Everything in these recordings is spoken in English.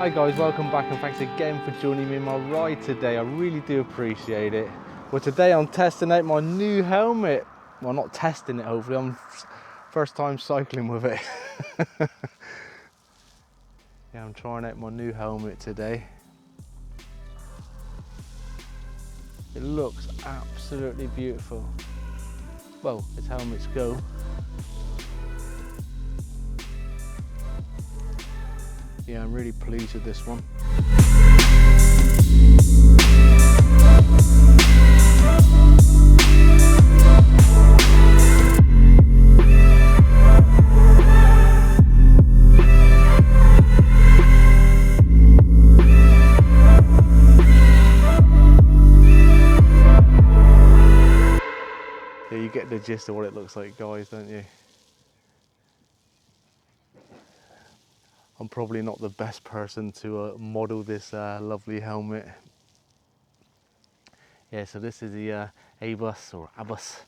Hi guys, welcome back and thanks again for joining me in my ride today. I really do appreciate it. Well, today I'm testing out my new helmet. Well, not testing it, hopefully. I'm first time cycling with it. Yeah, I'm trying out my new helmet today. It looks absolutely beautiful. Well, as helmets go. Yeah, I'm really pleased with this one. Yeah, you get the gist of what it looks like, guys, don't you? I'm probably not the best person to model this lovely helmet. Yeah, so this is the ABUS or ABUS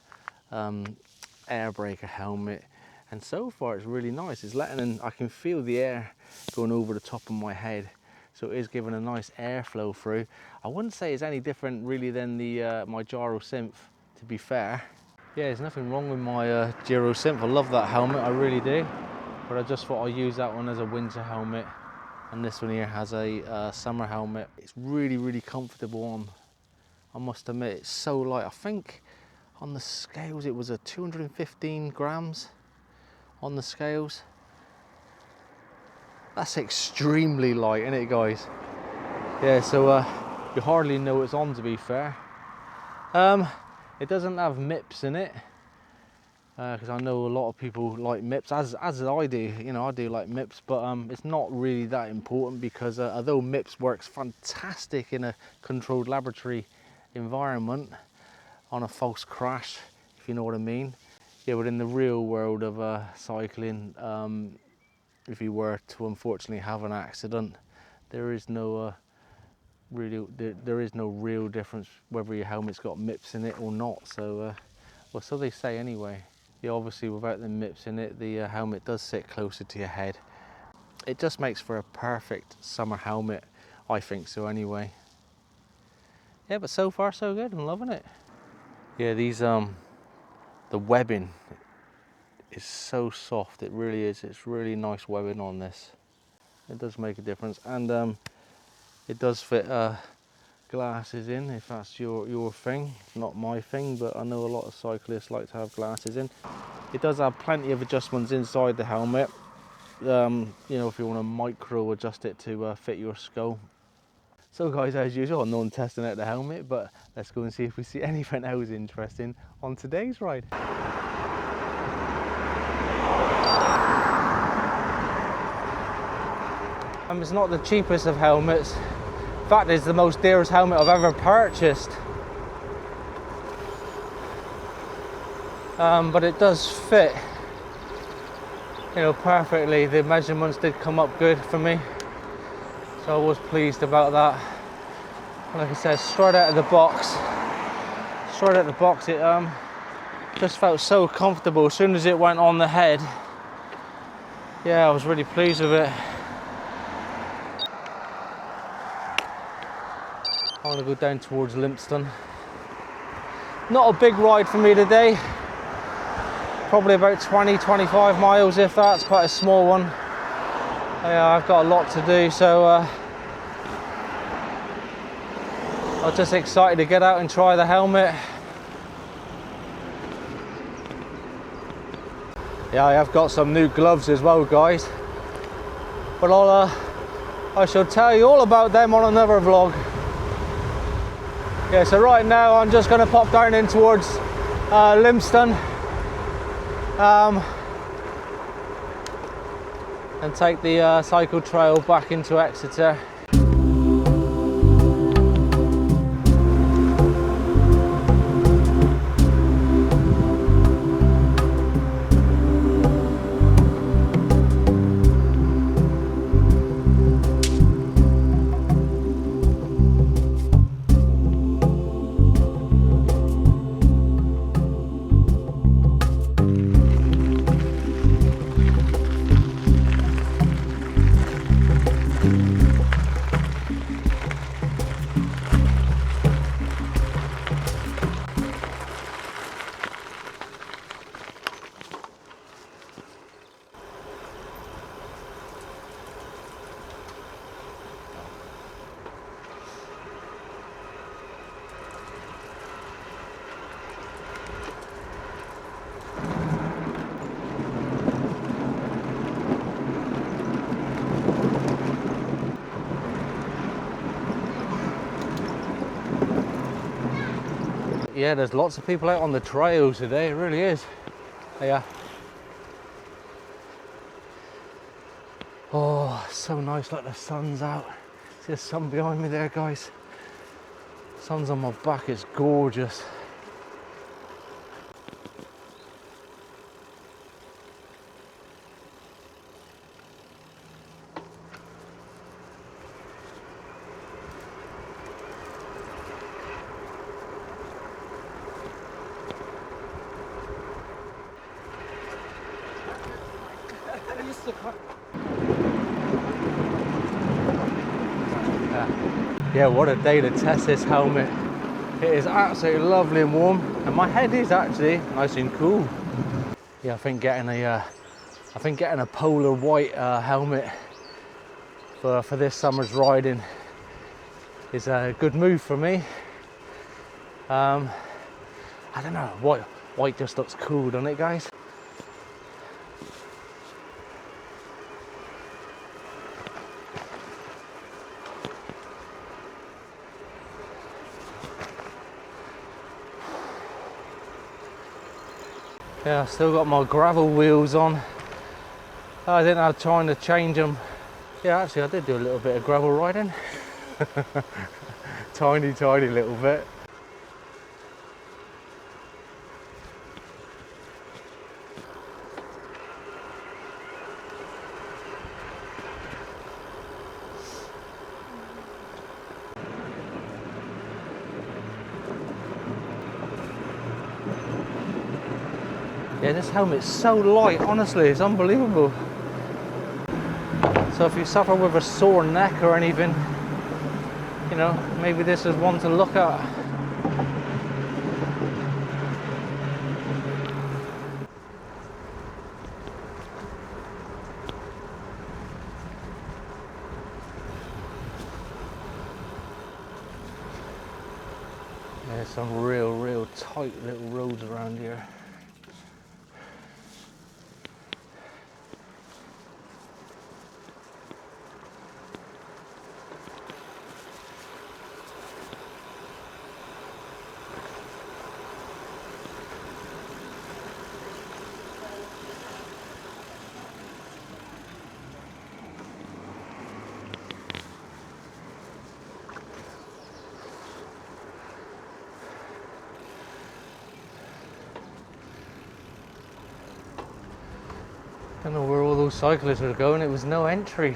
AirBreaker helmet, and so far it's really nice. It's letting in, I can feel the air going over the top of my head, so it is giving a nice airflow through. I wouldn't say it's any different really than the my gyro synth, to be fair. Yeah, there's nothing wrong with my gyro synth. I love that helmet, I really do. But I just thought I'd use that one as a winter helmet, and this one here has a summer helmet. It's really, really comfortable on. I must admit, it's so light. I think on the scales it was 215 grams on the scales. That's extremely light, isn't it, guys? Yeah, so you hardly know it's on, to be fair. It doesn't have MIPS in it. Because I know a lot of people like MIPS, as I do. You know, I do like MIPS, but it's not really that important because although MIPS works fantastic in a controlled laboratory environment on a false crash, if you know what I mean. Yeah, but in the real world of cycling, if you were to unfortunately have an accident, there is no there is no real difference whether your helmet's got MIPS in it or not. So, well, so they say anyway. Yeah, obviously without the MIPS in it, the helmet does sit closer to your head. It just makes for a perfect summer helmet, I think so anyway. Yeah, but so far so good, I'm loving it. Yeah, these the webbing is so soft, it really is. It's really nice webbing on this. It does make a difference, and it does fit glasses in if that's your thing. Not my thing, but I know a lot of cyclists like to have glasses in. It does have plenty of adjustments inside the helmet. You know, if you want to micro adjust it to fit your skull. So guys, as usual, I'm not testing out the helmet, but let's go and see if we see anything else interesting on today's ride. It's not the cheapest of helmets. In fact, it's the most dearest helmet I've ever purchased. But it does fit, you know, perfectly. The measurements did come up good for me, so I was pleased about that. Like I said, straight out of the box, it just felt so comfortable as soon as it went on the head. Yeah, I was really pleased with it. I want to go down towards Limpston. Not a big ride for me today. Probably about 20-25 miles, if that. It's quite a small one. Yeah, I've got a lot to do, so I was just excited to get out and try the helmet. Yeah, I have got some new gloves as well, guys. But I shall tell you all about them on another vlog. Yeah, so right now I'm just going to pop down in towards Limpston and take the cycle trail back into Exeter. Yeah, there's lots of people out on the trail today, it really is. Yeah. Oh, so nice, like the sun's out. See the sun behind me there, guys? Sun's on my back, it's gorgeous. Yeah, what a day to test this helmet. It is absolutely lovely and warm, and my head is actually nice and cool. Yeah, I think getting a polar white helmet for this summer's riding is a good move for me. I don't know, white just looks cool, doesn't it, guys? Yeah, I've still got my gravel wheels on. I didn't have time to change them. Yeah, actually I did do a little bit of gravel riding. Tiny little bit. Yeah, this helmet's so light, honestly, it's unbelievable. So if you suffer with a sore neck or anything, you know, maybe this is one to look at. There's some real tight little roads around here. Don't know where all those cyclists were going, it was no entry.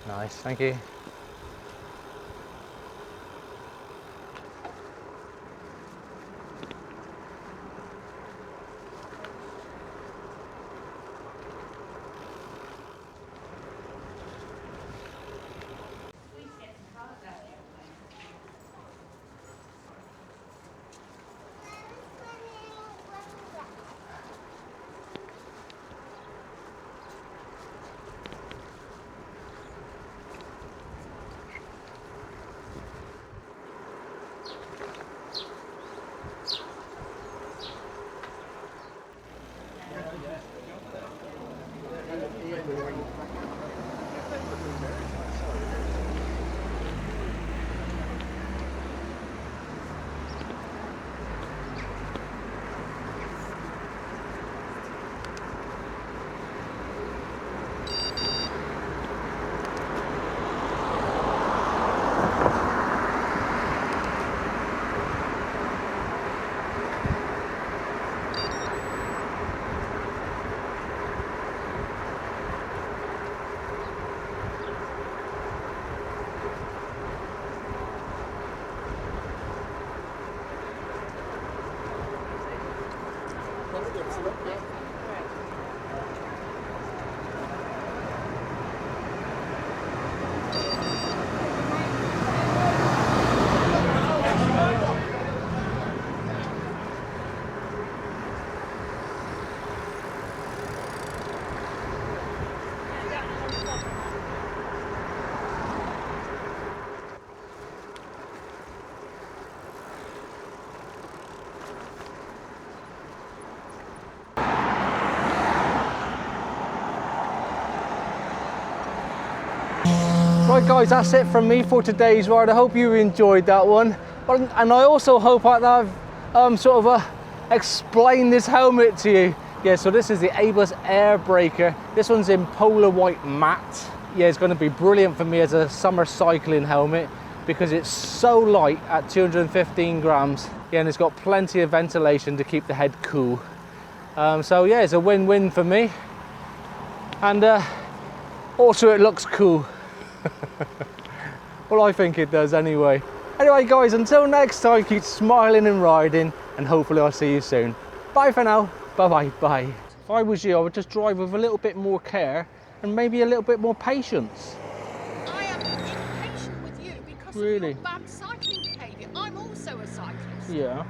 Nice, thank you. guys, that's it from me for today's ride. I hope you enjoyed that one. And I also hope I've sort of explained this helmet to you. Yeah, so this is the ABUS AirBreaker. This one's in polar white matte. Yeah, it's going to be brilliant for me as a summer cycling helmet because it's so light at 215 grams. Yeah, and it's got plenty of ventilation to keep the head cool. So yeah, it's a win-win for me. And also it looks cool. Well, I think it does anyway. Anyway guys, until next time, keep smiling and riding, and hopefully I'll see you soon. Bye for now. Bye-bye, bye. If I was you, I would just drive with a little bit more care and maybe a little bit more patience. I am impatient with you because of your bad cycling behaviour. I'm also a cyclist. Yeah.